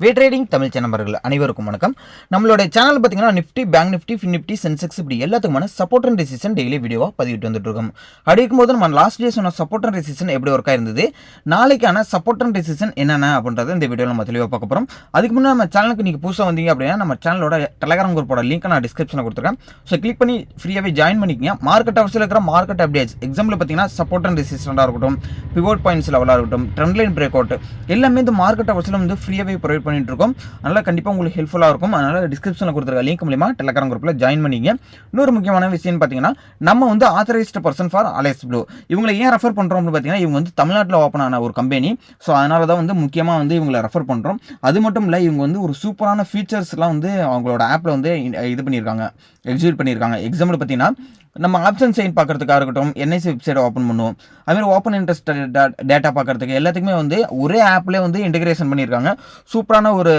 வே trading Tamil channel அனைவருக்கும் வணக்கம். நம்மளோட சேனல் பார்த்தீங்கன்னா Nifty, bank Nifty, fin Nifty, Sensex இப்படி எல்லாத்துக்குமான சப்போர்ட் அண்ட் ரெசிஸ்டன்ஸ் டெய்லி வீடியோவாக பதிவிட்டு வந்துட்டு இருக்கோம். அப்படி இருக்கும்போது நம்ம லாஸ்ட் டே சொன்ன சப்போர்ட் அண்ட் ரெசிஸ்டன்ஸ் எப்படி ஒர்க்காக இருந்தது, நாளைக்கான சப்போர்ட் அண்ட் ரெசிஸ்டன்ஸ் என்னென்ன அப்படின்றத இந்த வீடியோவில் நம்ம தெளிவாக பார்க்க போகிறோம். அதுக்கு முன்னாடி நம்ம சேனலுக்கு நீங்கள் புதுசாக வந்தீங்க அப்படின்னா நம்ம சேனலோட டெலகிராம் குரூப்போட லிங்க் நான் டிஸ்கிரிப்ஷனில் கொடுத்துருக்கேன். ஸோ கிளிக் பண்ணி ஃப்ரீயாகவே ஜாயின் பண்ணிக்கங்க. மார்க்கெட் ஹவர்ஸில் இருக்கிற மார்க்கெட் அப்டேட்ஸ் எக்ஸாம்பிள் பார்த்தீங்கன்னா சப்போர்ட் அண்ட் ரெசிஸ்டண்டாக இருக்கட்டும், பிவோட் பாயிண்ட்ஸ் லெவலாக இருக்கட்டும், ட்ரெண்ட் லைன் பிரேக் அவுட் எல்லாமே இந்த மார்க்கெட் ஹவர்ஸில் வந்து ஃப்ரீயாகவே ப்ரொவைட் பண்ணிட்டு இருக்கோம். அதனால் கண்டிப்பாக உங்களுக்கு ஹெல்ப்ஃபுல்லாக இருக்கும். அதனால் டிஸ்கிரிப்ஷனில் கொடுத்துருக்க லிங்க் மூலிமா டெலகிராம் குரூப்பில் ஜாயின் பண்ணிங்க. இன்னொரு முக்கியமான விஷயம் பார்த்தீங்கன்னா நம்ம வந்து authorised person for Alice Blue இவங்களை ஏன் ரெஃபர் பண்ணுறோம் அப்படின்னு பார்த்தீங்கன்னா இவங்க வந்து தமிழ்நாட்டில் ஓப்பன் ஆன ஒரு கம்பெனி. ஸோ அதனால தான் வந்து முக்கியமாக வந்து இவங்களை ரெஃபர் பண்ணுறோம். அது மட்டும் இல்லை, இவங்க வந்து ஒரு சூப்பரான ஃபீச்சர்ஸ்லாம் வந்து அவங்களோட ஆப்பில் வந்து இது பண்ணியிருக்காங்க, எக்ஸிக்யூட் பண்ணியிருக்காங்க. எக்ஸாம்பிள் பார்த்தீங்கன்னா நம்ம ஆப்ஷன் சைன் பார்க்கறதுக்காக இருக்கட்டும், என்ஐசி வெப்சைட்டை ஓப்பன் பண்ணுவோம். அதுமாதிரி ஓப்பன் இன்ட்ரெஸ்ட் டேட்டா பார்க்கறதுக்கு எல்லாத்துக்குமே வந்து ஒரே ஆப்லேயே வந்து இன்டெகிரேஷன் பண்ணியிருக்காங்க. சூப்பரான ஒரு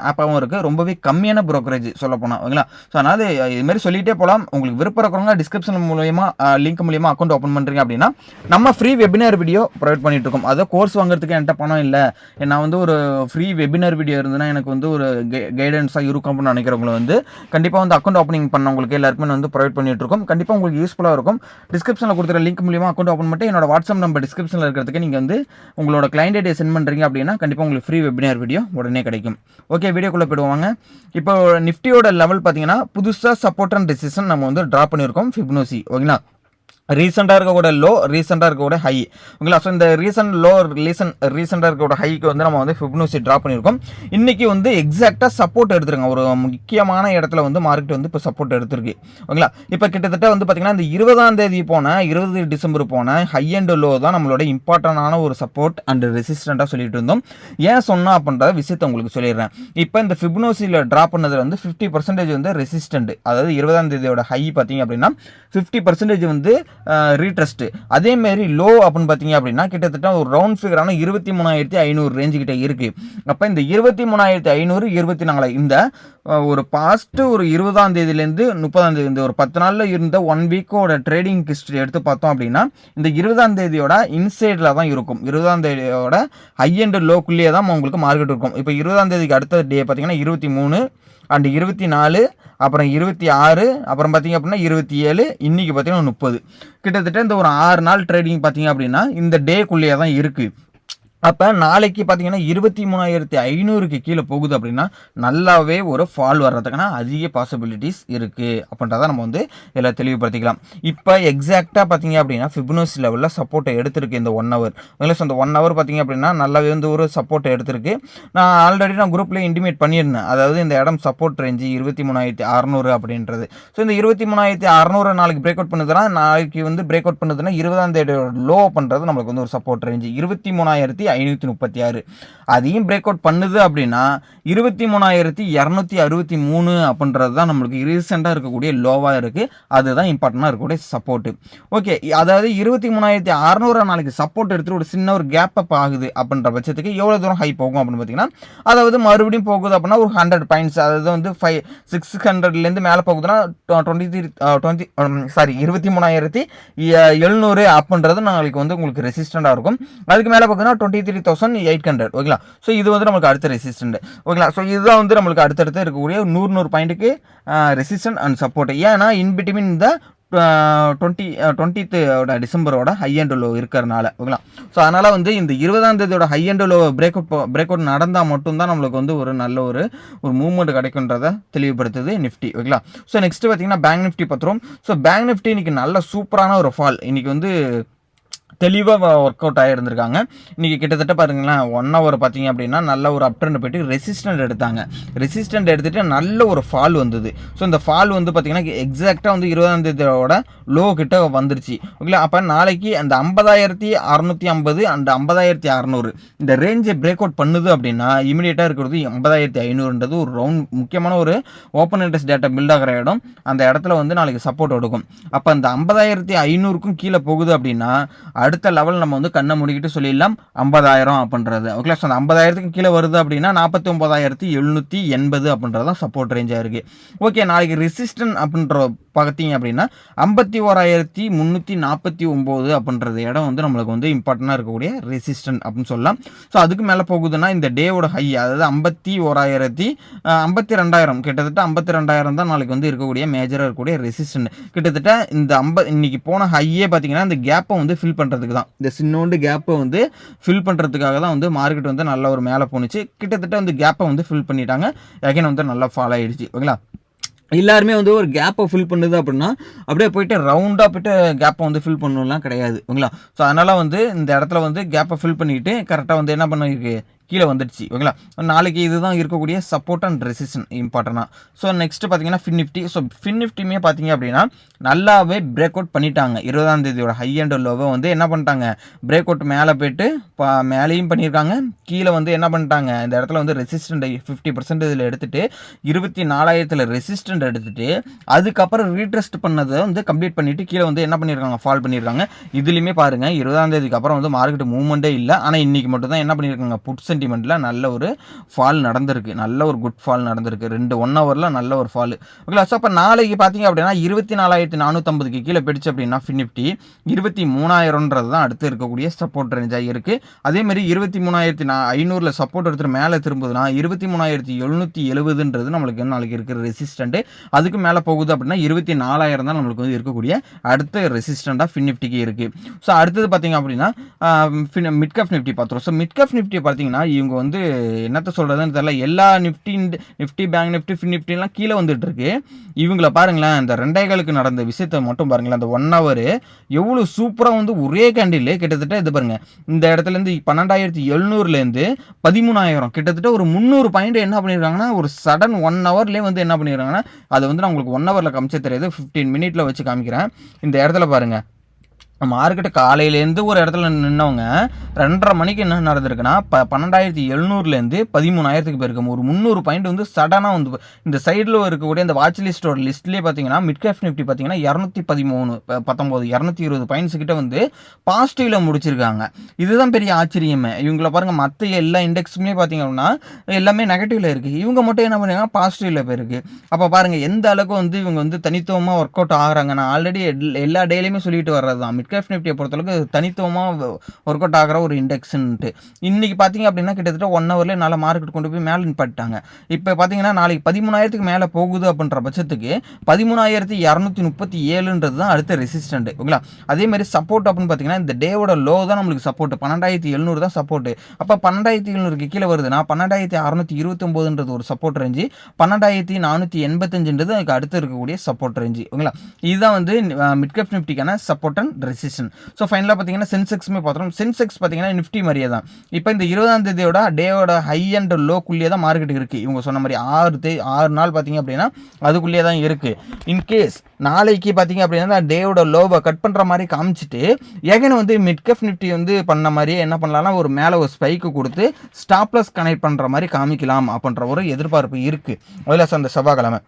ஆப்பாகவும் இருக்குது. ரொம்பவே கம்மியான ப்ரோக்கரேஜ் சொல்ல போனால் ஓகேங்களா. ஸோ அதனால் இதுமாரி சொல்லிகிட்டே போகலாம். உங்களுக்கு விருப்பம் இருக்கிறவங்க டிஸ்கிரிப்ஷன் மூலியமா லிங்க் மூலியமா அக்கௌண்ட் ஓப்பன் பண்ணுறீங்க அப்படின்னா நம்ம ஃப்ரீ வெபினார் வீடியோ ப்ரொவைட் பண்ணிட்டு இருக்கோம். அதை கோர்ஸ் வாங்குறதுக்கு என்கிட்ட பணம் இல்லை, நான் வந்து ஒரு ஃப்ரீ வெபினார் வீடியோ இருந்ததுன்னா எனக்கு வந்து ஒரு கைடன்ஸாக இருக்கும் அப்படின்னு நினைக்கிறவங்களை வந்து கண்டிப்பாக வந்து அக்கௌண்ட் ஓப்பனிங் பண்ணவங்களுக்கு எல்லாருக்குமே வந்து ப்ரொவைட் பண்ணிட்டு இருக்கோம். கண்டிப்பாக உங்களுக்கு யூஸ்ஃபுல்லாக இருக்கும். டிஸ்கிரிப்ஷனில் கொடுத்துற லிங்க் மூலியமாக அக்கௌண்ட் ஓப்பன் பண்ணிட்டு என்னோட வாட்ஸ்அப் நம்பர் டிஸ்கிரிப்ஷனில் இருக்கிறதுக்கு நீங்கள் வந்து உங்களோட கிளைண்ட் ஐடியை சென்ட் பண்ணுறீங்க அப்படின்னா கண்டிப்பாக உங்களுக்கு ஃப்ரீ வெபினார் வீடியோ உடனே கிடைக்கும். ஓகே, வீடியோக்குள்ளே போயிடுவாங்க. இப்போ நிஃப்டியோட லெவல் பார்த்தீங்கன்னா புதுசாக சப்போர்ட் அண்ட் ரெசிஸ்டன்ஸ் நம்ம வந்து ட்ரா பண்ணியிருக்கோம். ஃபிபனோசி ஓகேங்களா. ரீசெண்டாக இருக்கக்கூட லோ, ரீசெண்டாக இருக்கக்கூட ஹை ஓகேங்களா. ஸோ இந்த ரீசெண்ட் லோ ரீசெண்டாக இருக்கக்கூட ஹைக்கு வந்து நம்ம வந்து ஃபிபனோசி ட்ரா பண்ணியிருக்கோம். இன்றைக்கி வந்து எக்ஸாக்டாக சப்போர்ட் எடுத்துருங்க. ஒரு முக்கியமான இடத்துல வந்து மார்க்கெட் வந்து இப்போ சப்போர்ட் எடுத்துருக்கு ஓகேங்களா. இப்போ கிட்டத்தட்ட வந்து பார்த்திங்கன்னா இந்த 20ஆம் தேதி போன 20 டிசம்பர் போன ஹை அண்ட் லோ தான் நம்மளோட இம்பார்ட்டண்டான ஒரு சப்போர்ட் அண்ட் ரெசிஸ்டண்ட்டாக சொல்லிட்டு இருந்தோம். ஏன் சொன்னால் அப்படின்ற விஷயத்தை உங்களுக்கு சொல்லிடுறேன். இப்போ இந்த ஃபிபனோசியில் ட்ரா பண்ணதில் வந்து 50% வந்து ரெசிஸ்டண்ட், அதாவது 20ஆம் தேதியோட ஹை பார்த்தீங்க அப்படின்னா 50% வந்து ரீட்ரஸ்ட். அதேமாரி லோ அப்படின்னு பார்த்தீங்க அப்படின்னா கிட்டத்தட்ட ஒரு ரவுண்ட் ஃபிகரான 23,500 ரேஞ்சு கிட்ட இருக்கு. அப்போ இந்த 23,500 24 இந்த ஒரு பாஸ்ட் ஒரு 20ஆம் தேதியிலேருந்து 30ஆம் தேதி இந்த ஒரு 10 நாளில் இருந்த 1 வீக்கோட ட்ரேடிங் ஹிஸ்ட்ரி எடுத்து பார்த்தோம் அப்படின்னா இந்த 20ஆம் தேதியோட இன்சைடில் தான் இருக்கும். 20ஆம் தேதியோட ஹை அண்ட் லோக்குள்ளேயே தான் உங்களுக்கு மார்க்கெட் இருக்கும். இப்போ 20ஆம் தேதிக்கு அடுத்த டே பார்த்தீங்கன்னா 23 அண்ட் 24, அப்புறம் 26, அப்புறம் பார்த்தீங்க அப்படின்னா 27, இன்றைக்கி பார்த்தீங்கன்னா 30. கிட்டத்தட்ட இந்த ஒரு 6 நாள் ட்ரேடிங் பார்த்தீங்க அப்படின்னா இந்த டேக்குள்ளேயே தான் இருக்குது. அப்போ நாளைக்கு பார்த்தீங்கன்னா 23,500க்கு கீழே போகுது அப்படின்னா நல்லாவே ஒரு ஃபால் வர்றதுக்கான அதிக பாசிபிலிட்டிஸ் இருக்குது அப்படின்றத நம்ம வந்து இதில் தெளிவுபடுத்திக்கலாம். இப்போ எக்ஸாக்டாக பார்த்தீங்க அப்படின்னா ஃபிபனோசி லெவலில் சப்போர்ட்டை எடுத்திருக்கு இந்த 1 ஹவர். ஸோ அந்த 1 ஹவர் பார்த்தீங்க அப்படின்னா நல்லாவே வந்து ஒரு சப்போர்ட்டை எடுத்திருக்கு. நான் ஆல்ரெடி குரூப்லேயே இன்டிமேட் பண்ணியிருந்தேன். அதாவது இந்த இடம் சப்போர்ட் ரேஞ்சு 23,600 அப்படின்றது. ஸோ இந்த 23,600 நாளைக்கு பிரேக் அவுட் பண்ணுதுன்னா நாளைக்கு வந்து பிரேக் அவுட் பண்ணுதுன்னா 20ஆம் தேதியோட லோ பண்ணுறது நம்மளுக்கு வந்து ஒரு சப்போர்ட் ரேஞ்சு 23,536. அதையும் பிரேக் அவுட் பண்ணுது அப்படின்னா 23,263 அப்படின்றது தான் நம்மளுக்கு ரீசெண்டாக இருக்கக்கூடிய லோவாக இருக்குது. அதுதான் இம்பார்ட்டண்டாக இருக்கக்கூடிய சப்போர்ட்டு. ஓகே, அதாவது 23,600 நாளைக்கு சப்போர்ட் எடுத்துகிட்டு ஒரு சின்ன ஒரு கேப் அப் ஆகுது அப்படின்ற பட்சத்துக்கு எவ்வளோ தூரம் ஹை போகும் அப்படின்னு பார்த்தீங்கன்னா அதாவது மறுபடியும் போகுது அப்படின்னா ஒரு 100 பாயிண்ட்ஸ், அதாவது வந்து 600லேருந்து மேலே போகுதுன்னா 23,700 அப்படின்றது நாளைக்கு வந்து உங்களுக்கு ரெசிஸ்டண்டாக இருக்கும். அதுக்கு மேலே பார்த்தீங்கன்னா 23,800 ஓகேங்களா. ஸோ இது வந்து நம்மளுக்கு அடுத்த ரெசிஸ்டன்ட் ஓகேங்களா. ஸோ இதுதான் வந்து நம்மளுக்கு அடுத்தடுத்து இருக்கக்கூடிய 100 பாயிண்ட்டுக்கு ரெசிஸ்டன்ட் அண்ட் சப்போர்ட். ஏன்னா இன்பிட்வீன் இந்த 20th டிசம்பரோட ஹை அண்ட் லோ இருக்கிறனால ஓகேங்களா. ஸோ அதனால் வந்து இந்த 20ஆம் தேதியோட high and low break out நடந்தால் மட்டும்தான் நம்மளுக்கு வந்து ஒரு நல்ல ஒரு மூவ்மெண்ட் கிடைக்குன்றதை தெளிவுபடுத்துது நிஃப்டி ஓகேங்களா. ஸோ நெக்ஸ்ட் பார்த்தீங்கன்னா பேங்க் நிஃப்டி பார்த்துரும். ஸோ பேங்க் நிஃப்டி இன்னைக்கு நல்ல சூப்பரான ஒரு ஃபால், இன்னைக்கு வந்து தெளிவாக ஒர்க் அவுட் ஆகிருந்திருக்காங்க. இன்றைக்கி கிட்டத்தட்ட பாருங்களேன் 1 ஹவர் பார்த்தீங்க அப்படின்னா நல்ல ஒரு அப் ட்ரெண்ட் போய்ட்டு ரெசிஸ்டன்ட் எடுத்தாங்க. ரெசிஸ்டன்ட் எடுத்துகிட்டு நல்ல ஒரு ஃபால் வந்தது. ஸோ இந்த ஃபால் வந்து பார்த்திங்கன்னா எக்ஸாக்டாக வந்து 20ஆம் தேதியோட லோ கிட்ட வந்துருச்சு ஓகேங்களா. அப்போ நாளைக்கு அந்த 50,650 அண்ட் 50,600 இந்த ரேஞ்சை பிரேக் அவுட் பண்ணுது அப்படின்னா இமீடியட்டாக இருக்கிறது 50,500ன்றது ஒரு ரவுண்ட் முக்கியமான ஒரு ஓப்பன் இன்ட்ரெஸ்ட் டேட்டா பில்ட் ஆகிற இடம். அந்த இடத்துல வந்து நாளைக்கு சப்போர்ட் எடுக்கும். அப்போ அந்த 50,500க்கும் கீழே போகுது அப்படின்னா அடுத்த லெவல் நம்ம வந்து கண்ணை மூடிக்கிட்டு சொல்லிடலாம் 50,000 அப்படின்றது. ஓகே, ஸோ அந்த 50,000க்கு கீழே வருது அப்படின்னா 49,780 அப்படின்றது தான் சப்போர்ட் ரேஞ்சாக இருக்குது. ஓகே, நாளைக்கு ரெசிஸ்டன்ட் அப்படின்ற பார்த்தீங்க அப்படின்னா 51,349 அப்படின்றது இடம் வந்து நம்மளுக்கு வந்து இம்பார்ட்டண்டாக இருக்கக்கூடிய ரெசிஸ்டன்ட் அப்படின்னு சொல்லலாம். ஸோ அதுக்கு மேலே போகுதுன்னா இந்த டேவோட ஹை, அதாவது 52,000 கிட்டத்தட்ட 52,000 தான் நாளைக்கு வந்து இருக்கக்கூடிய மேஜராக இருக்கக்கூடிய ரெசிஸ்டன்ட். கிட்டத்தட்ட இந்த இன்னைக்கு போன ஹையே பார்த்தீங்கன்னா இந்த கேப்பை வந்து ஃபில் பண்ணுறதுக்கு தான், இந்த சின்னோண்டு கேப்பை வந்து ஃபில் பண்ணுறதுக்காக தான் வந்து மார்க்கெட் வந்து நல்ல ஒரு மேலே போணுச்சு. கிட்டத்தட்ட வந்து கேப்பை வந்து ஃபில் பண்ணிட்டாங்க, அகைன் வந்து நல்லா ஃபாலோ ஆகிடுச்சு. ஓகேங்களா, எல்லாருமே வந்து ஒரு கேப்பை ஃபில் பண்ணுது அப்படின்னா அப்படியே போயிட்டு ரவுண்டாக போய்ட்டு கேப்பை வந்து ஃபில் பண்ணலாம் கிடையாது. ஓகேங்களா, ஸோ அதனால் வந்து இந்த இடத்துல வந்து கேப்பை ஃபில் பண்ணிக்கிட்டு கரெக்டாக வந்து என்ன பண்ணிருக்கு, கீழே வந்துடுச்சு. ஓகேங்களா, நாளைக்கு இதுதான் இருக்கக்கூடிய சப்போர்ட் அண்ட் ரெசிஸ்டன்ட் இம்பார்ட்டனாக. ஸோ நெக்ஸ்ட் பார்த்தீங்கன்னா ஃபின் நிஃப்டி. ஸோ ஃபின் நிஃப்டியுமே பார்த்தீங்க அப்படின்னா நல்லாவே பிரேக் அவுட் பண்ணிட்டாங்க. 20ஆம் தேதியோட ஹை அண்ட் லோவை வந்து என்ன பண்ணிட்டாங்க, பிரேக் அவுட் மேலே போய்ட்டு மேலேயும் பண்ணியிருக்காங்க, கீழே வந்து என்ன பண்ணிட்டாங்க, இந்த இடத்துல வந்து ரெசிஸ்டன்ட் 50% இதில் எடுத்துகிட்டு 24,000 ரெசிஸ்டன்ட் எடுத்துகிட்டு அதுக்கப்புறம் ரீட்ரெஸ்ட் பண்ணதை வந்து கம்ப்ளீட் பண்ணிவிட்டு கீழே வந்து என்ன பண்ணியிருக்காங்க, ஃபால் பண்ணியிருக்காங்க. இதுலேயுமே பாருங்கள் 20ஆம் தேதிக்கு அப்புறம் வந்து மார்க்கெட் மூவ்மெண்ட்டே இல்லை. ஆனால் இன்றைக்கி மட்டும் தான் என்ன பண்ணியிருக்காங்க, புட் சென்டிமெண்ட்டில் நல்ல ஒரு ஃபால் நடந்திருக்கு, நல்ல ஒரு குட் ஃபால் நடந்திருக்கு, 1 ஹவரில் நல்ல ஒரு ஃபால். ஓகேங்களா, ஸோ அப்போ நாளைக்கு பார்த்தீங்க அப்படின்னா 24,450க்கு கீழே போயிடுச்சு அப்படின்னா ஃபின் நிஃப்டி 23,000ன்றது தான் அடுத்து இருக்கக்கூடிய சப்போர்ட் ரேஞ்சாக இருக்குது. அதேமாதிரி 23,500 சப்போர்ட் எடுத்துகிட்டு மேலே திரும்புதுன்னா 23,770ன்றது நம்மளுக்கு நாளைக்கு இருக்கிற ரெசிஸ்டன்ட்டு. அதுக்கு மேலே போகுது அப்படின்னா 24,000 தான் நம்மளுக்கு வந்து இருக்கக்கூடிய அடுத்த ரெசிஸ்டண்ட்டாக ஃபின் நிஃப்டிக்கு இருக்குது. ஸோ அடுத்தது பார்த்தீங்க அப்படின்னா மிட் கேப் நிஃப்டி பார்த்துருவோம். ஸோ மிட் கேப் நிஃப்டி பார்த்தீங்கன்னா இவங்க வந்து என்னத்த சொல்கிறதுன்னு தெரியல, எல்லா நிஃப்டி பேங்க் நிஃப்டி ஃபின் நிஃப்டிலாம் கீழே வந்துட்டு இருக்கு. இவங்கள பாருங்களேன், இந்த 2 நடந்த விஷயத்தை மட்டும் பாருங்களேன், அந்த 1 ஹவர் எவ்வளோ சூப்பராக வந்து ஒரே கேண்டில் கிட்டத்தட்ட இது பாருங்க, இந்த இடத்துலேருந்து 12,700லேருந்து 13,000 கிட்டத்தட்ட ஒரு 300 பாயிண்ட் என்ன பண்ணியிருக்காங்கன்னா ஒரு சடன் 1 ஹவர்லேயே வந்து என்ன பண்ணியிருக்காங்கன்னா, அதை வந்து நான் உங்களுக்கு 1 ஹவரில் காமிச்சே தெரியாது, 15 மினிட்ல வச்சு காமிக்கிறேன். இந்த இடத்துல பாருங்க, மார்க்கெட்டு காலையிலேருந்து ஒரு இடத்துல நின்னவங்க 2:30 மணிக்கு என்ன நடந்திருக்குன்னா 12,700லேருந்து 13,000க்கு போயிருக்கும். ஒரு 300 பாயிண்ட் வந்து சடனாக வந்து இந்த சைடில் இருக்கக்கூடிய இந்த வாட்ச் லிஸ்டோட லிஸ்ட்லேயே பார்த்தீங்கன்னா மிட் கேப் நிஃப்டி பார்த்தீங்கன்னா 213 220 பாயிண்ட்ஸ் கிட்ட வந்து பாசிட்டிவ்ல முடிச்சிருக்காங்க. இதுதான் பெரிய ஆச்சரியமே. இவங்கள பாருங்கள், மற்ற எல்லா இண்டெக்ஸுமே பார்த்தீங்க அப்படின்னா எல்லாமே நெகட்டிவ்ல இருக்குது, இவங்க மட்டும் என்ன பண்ணுறாங்க, பாசிட்டிவ்ல போயிருக்கு. அப்போ பாருங்கள் எந்த அளவுக்கு வந்து இவங்க வந்து தனித்துவமாக ஒர்க் அவுட் ஆகுறாங்க. நான் ஆல்ரெடி எல்லா டேலையுமே சொல்லிட்டு வர்றது தான், மிட் கேப் நிஃப்டியை பொறுத்தளவுக்கு தனித்துவமாக ஒர்க் அவுட் ஆகிற ஒரு இண்டெக்ஸ்ன்ட்டு. இன்றைக்கி பார்த்தீங்க அப்படின்னா கிட்டத்தட்ட 1 ஹவர்லேயே நல்லா மார்க்கெட் கொண்டு போய் மேலே நிப்பாட்டாங்க. இப்போ பார்த்தீங்கன்னா நாளைக்கு 13,000க்கு மேலே போகுது அப்படின்ற பட்சத்துக்கு 13,237ன்றது தான் அடுத்த ரெசிஸ்டன்ட். ஓகேங்களா, அதேமாதிரி சப்போர்ட் அப்படின்னு பார்த்தீங்கன்னா இந்த டேவோட லோ தான் நம்மளுக்கு சப்போர்ட், 12,700 தான் சப்போர்ட்டு. அப்போ 12,700க்கு கீழே வருதுன்னா 12,629ன்றது ஒரு சப்போர்ட் ரேஞ்சு, 12,485ன்றது அதுக்கு அடுத்து இருக்கக்கூடிய சப்போர்ட் ரேஞ்சு. ஓகேங்களா, இதுதான் வந்து மிட் கேப் நிஃப்டிக்கான சப்போர்ட் அண்ட் ரெசிஸ்டன். ஸோ ஃபைனலாக பார்த்தீங்கன்னா சென்செக்ஸுமே பார்த்துறோம். சென்செக்ஸ் பார்த்தீங்கன்னா நிஃப்டி மாதிரியே தான். இப்போ இந்த 20ஆம் தேதியோட டேவோட ஹை அண்ட் லோக்குள்ளேயே தான் மார்க்கெட் இருக்குது. இவங்க சொன்ன மாதிரி 6 நாள் பார்த்தீங்க அப்படின்னா அதுக்குள்ளேயே தான் இருக்குது. இன்கேஸ் நாளைக்கு பார்த்தீங்க அப்படின்னா டேவோட லோவை கட் பண்ணுற மாதிரி காமிச்சிட்டு ஏகனே வந்து மிட் கேப் நிஃப்டி வந்து பண்ண மாதிரியே என்ன பண்ணலாம்னா ஒரு மேலே ஒரு ஸ்பைக்கு கொடுத்து ஸ்டாப்லஸ் கனெக்ட் பண்ணுற மாதிரி காமிக்கலாம் அப்படின்ற ஒரு எதிர்பார்ப்பு இருக்குது. அதில் அந்த செவ்வாய்க்கிழமை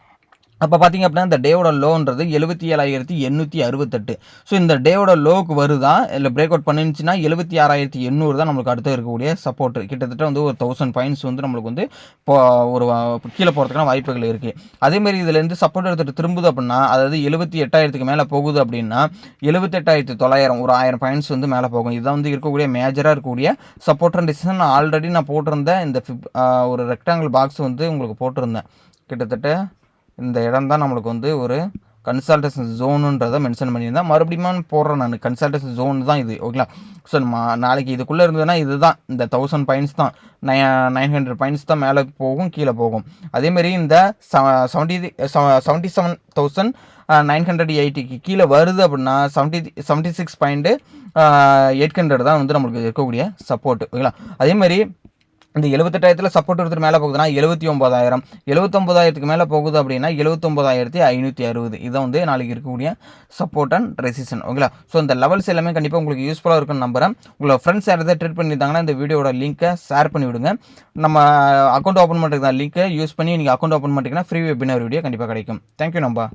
அப்போ பார்த்தீங்க அப்படின்னா இந்த டேவோட லோன்றது 77,868. ஸோ இந்த டேவோட லோவுக்கு வருதா இல்லை பிரேக் அவுட் பண்ணிச்சுன்னா 76,800 தான் நம்மளுக்கு அடுத்து இருக்கக்கூடிய சப்போர்ட். கிட்டத்தட்ட வந்து ஒரு 1000 பாயிண்ட்ஸ் வந்து நம்மளுக்கு வந்து இப்போ ஒரு கீழே போகிறதுக்கான வாய்ப்புகள் இருக்குது. அதேமாதிரி இதுலேருந்து சப்போர்ட் எடுத்துகிட்டு திரும்புது அப்படின்னா, அதாவது 78,000க்கு மேலே போகுது அப்படின்னா 78,900 ஒரு 1000 பாயிண்ட்ஸ் வந்து மேலே போகும். இதுதான் வந்து இருக்கக்கூடிய மேஜராக இருக்கக்கூடிய சப்போர்ட் அண்ட் ரெசிஸ்டன்ஸ். ஆல்ரெடி நான் போட்டிருந்தேன் இந்த ஒரு ரெக்டாங்கிள் பாக்ஸ் வந்து உங்களுக்கு போட்டிருந்தேன். கிட்டத்தட்ட இந்த இடம் தான் நம்மளுக்கு வந்து ஒரு கன்சல்டேஷன் ஜோனுன்றதை மென்ஷன் பண்ணியிருந்தேன். மறுபடியும் போடுறேன் நான், கன்சல்டேஷன் ஜோன் தான் இது. ஓகேங்களா, ஸோ நாளைக்கு இதுக்குள்ளே இருந்ததுன்னா இதுதான் இந்த 1000 பாயிண்ட்ஸ் தான், 900 பாயிண்ட்ஸ் தான் மேலே போகும் கீழே போகும். அதேமாரி இந்த 77,980க்கு கீழே வருது அப்படின்னா 76,800 தான் வந்து நம்மளுக்கு இருக்கக்கூடிய சப்போர்ட். ஓகேங்களா, அதேமாதிரி இந்த 78,000 சப்போர்ட் எடுத்துகிட்டு மேலே போகுதுன்னா 79,000, 79,000க்கு மேலே போகுது அப்படின்னா 79,560. இதான் வந்து நாளைக்கு இருக்கக்கூடிய சப்போர்ட் அண்ட் ரெசிஸ்டன். ஓகேங்களா, ஸோ இந்த லெவல்ஸ் எல்லாமே கண்டிப்பாக உங்களுக்கு யூஸ்ஃபுல்லாக இருக்குன்னு நம்புறேன். உங்களை ஃப்ரெண்ட்ஸ் யாராவது ட்ரேட் பண்ணியிருந்தாங்கன்னா இந்த வீடியோட லிங்க்கை ஷேர் பண்ணி விடுங்க. நம்ம அக்கௌண்ட் ஓப்பன் பண்ணுறதுக்கு தான் லிங்க்கை யூஸ் பண்ணி நீங்கள் அக்கௌண்ட் ஓப்பன் பண்ணிட்டீங்கன்னா ஃப்ரீ வெபினார் வீடியோ கண்டிப்பாக கிடைக்கும். தேங்க்யூ நம்பா.